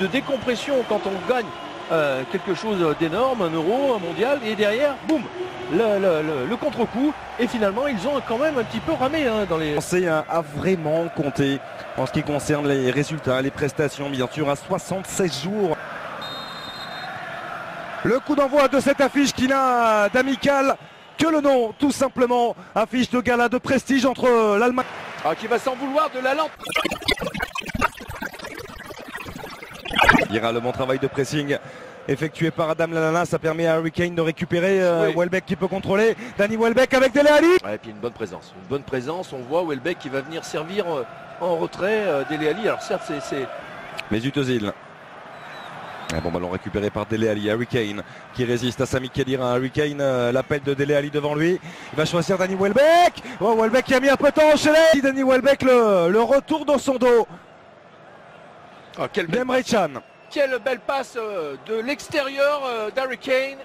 de décompression quand on gagne quelque chose d'énorme, un euro, un mondial, et derrière, boum, le contre-coup, et finalement ils ont quand même un petit peu ramé dans les... C'est a vraiment compté en ce qui concerne les résultats, les prestations, bien sûr, à 76 jours. Le coup d'envoi de cette affiche qui n'a d'amical que le nom, tout simplement. Affiche de gala de prestige entre l'Allemagne... qui va s'en vouloir de la lampe. Il y aura le bon travail de pressing effectué par Adam Lallana, ça permet à Harry Kane de récupérer Welbeck qui peut contrôler. Danny Welbeck avec Dele Alli. Et puis une bonne présence, on voit Welbeck qui va venir servir en retrait Dele Alli. Alors certes c'est... Mesut Özil. Un bon ballon récupéré par Dele Alli. Harry Kane qui résiste à Sami Khedira. Harry Kane, l'appel de Dele Alli devant lui. Il va choisir Danny Welbeck. Oh, Welbeck qui a mis un peu de temps chez lui. Danny Welbeck, le retour dans son dos. Emre Can. Quelle belle passe de l'extérieur d'Harry Kane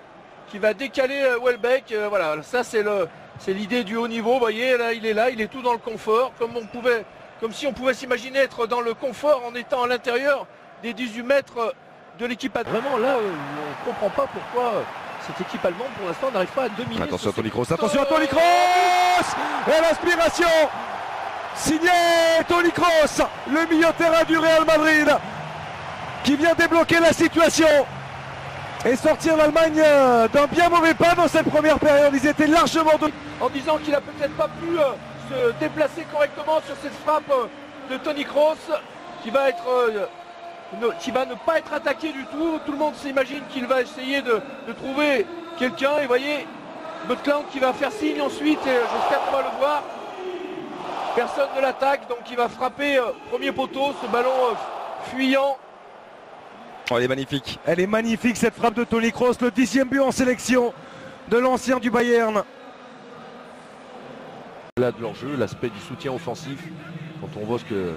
qui va décaler Welbeck. Voilà, ça c'est l'idée du haut niveau. Vous voyez, là, il est tout dans le confort, comme si on pouvait s'imaginer être dans le confort en étant à l'intérieur des 18 mètres de l'équipe. Vraiment là, on ne comprend pas pourquoi cette équipe allemande pour l'instant n'arrive pas à dominer. Attention à Toni Kroos, attention à Toni Kroos. Et l'inspiration signé Toni Kroos, le milieu de terrain du Real Madrid, qui vient débloquer la situation et sortir l'Allemagne d'un bien mauvais pas dans cette première période. Ils étaient largement en disant qu'il a peut-être pas pu se déplacer correctement sur cette frappe de Toni Kroos qui va ne pas être attaqué du tout. Tout le monde s'imagine qu'il va essayer de trouver quelqu'un, et vous voyez Butland qui va faire signe ensuite, et j'espère qu'on va le voir. Personne ne l'attaque, donc il va frapper premier poteau, ce ballon fuyant. Oh, elle est magnifique cette frappe de Toni Kroos, le 10e but en sélection de l'ancien du Bayern. Là de leur jeu, l'aspect du soutien offensif, quand on voit ce que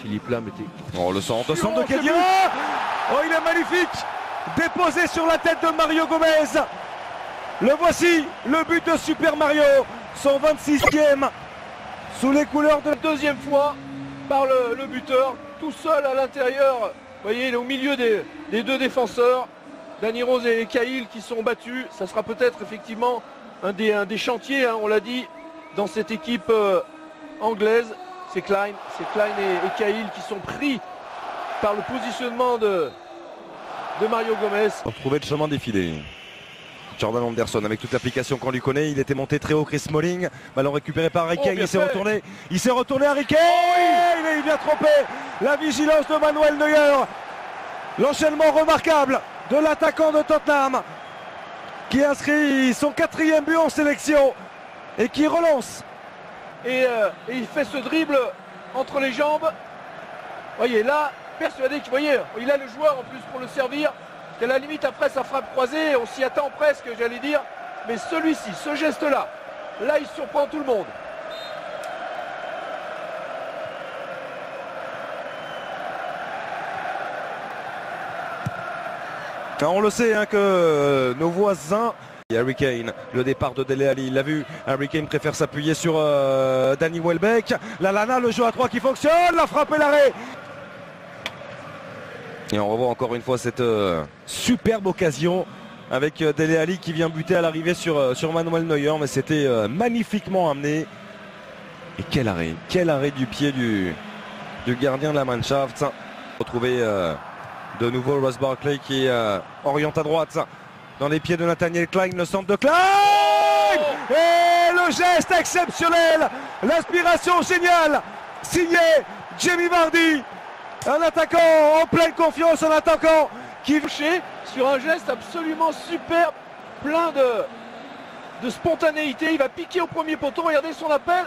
Philippe Lam était... Oh, le centre de Khedira. Oh, il est magnifique, déposé sur la tête de Mario Gomez. Le voici, le but de Super Mario, son 26e, sous les couleurs de la deuxième fois par le buteur, tout seul à l'intérieur. Vous voyez, il est au milieu des deux défenseurs, Danny Rose et Cahill qui sont battus. Ça sera peut-être effectivement un des chantiers, on l'a dit, dans cette équipe anglaise. C'est Klein et Cahill qui sont pris par le positionnement de Mario Gomez. On trouvait le chemin défilé. Jordan Anderson avec toute l'application qu'on lui connaît, il était monté très haut. Chris Smalling, ballon récupéré par Harry Kane, il s'est retourné Harry Kane, il vient tromper la vigilance de Manuel Neuer. L'enchaînement remarquable de l'attaquant de Tottenham qui inscrit son 4e but en sélection et qui relance. Et il fait ce dribble entre les jambes. Voyez là, persuadé qu'il il a le joueur en plus pour le servir. À la limite après sa frappe croisée, on s'y attend presque, j'allais dire, mais celui-ci, ce geste-là, il surprend tout le monde. On le sait que nos voisins... Harry Kane, le départ de Dele Alli, il l'a vu, Harry Kane préfère s'appuyer sur Danny Welbeck. Lallana, le jeu à 3 qui fonctionne, la frappe et l'arrêt. Et on revoit encore une fois cette superbe occasion avec Dele Alli qui vient buter à l'arrivée sur Manuel Neuer, mais c'était magnifiquement amené. Et quel arrêt du pied du gardien de la Mannschaft. Retrouver de nouveau Ross Barkley qui oriente à droite dans les pieds de Nathaniel Klein, le centre de Klein. Et le geste exceptionnel, l'inspiration géniale, signé Jamie Vardy. Un attaquant en pleine confiance, un attaquant qui touché sur un geste absolument superbe, plein de spontanéité. Il va piquer au premier poteau, regardez son appel.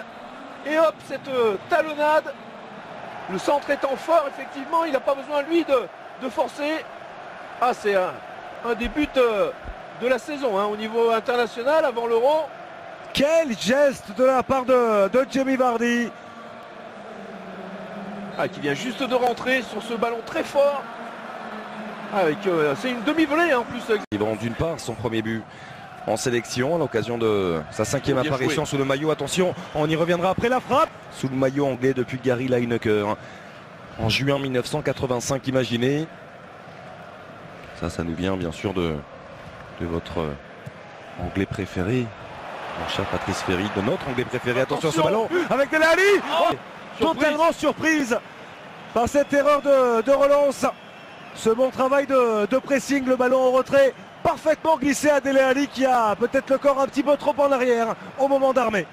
Et hop, cette talonnade. Le centre étant fort, effectivement, il n'a pas besoin, lui, de forcer. Ah, c'est un des buts de la saison au niveau international avant l'Euro. Quel geste de la part de Jamie Vardy. Qui vient juste de rentrer sur ce ballon très fort. C'est une demi-volée en plus. Il vend d'une part son premier but en sélection à l'occasion de sa 5e apparition sous le maillot. Attention, on y reviendra après la frappe. Sous le maillot anglais depuis Gary Lineker. en juin 1985, imaginez. Ça nous vient bien sûr de votre anglais préféré, mon cher Patrice Ferry, de notre anglais préféré. Attention à ce ballon avec Dele Alli. Totalement surprise par cette erreur de relance. Ce bon travail de pressing, le ballon au retrait, parfaitement glissé à Dele Alli qui a peut-être le corps un petit peu trop en arrière au moment d'armer.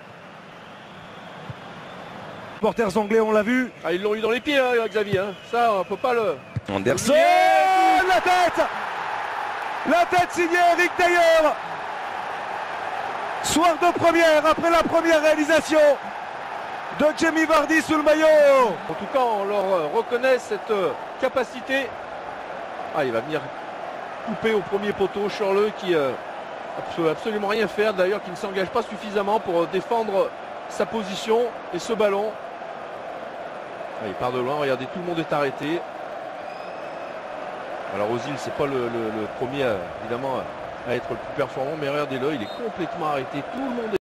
Supporters anglais, on l'a vu. Ah, ils l'ont eu dans les pieds, hein, Xavier. Hein. Ça, on peut pas le... Anderson, la tête signée Eric Dier. Soir de première, après la première réalisation de Jamie Vardy sous le maillot. En tout cas, on leur reconnaît cette capacité. Ah, il va venir couper au premier poteau. Schürrle qui ne peut absolument rien faire, d'ailleurs qui ne s'engage pas suffisamment pour défendre sa position et ce ballon. Ah, il part de loin, regardez, tout le monde est arrêté. Alors Ozil, c'est pas le premier évidemment à être le plus performant, mais regardez-le, il est complètement arrêté, tout le monde est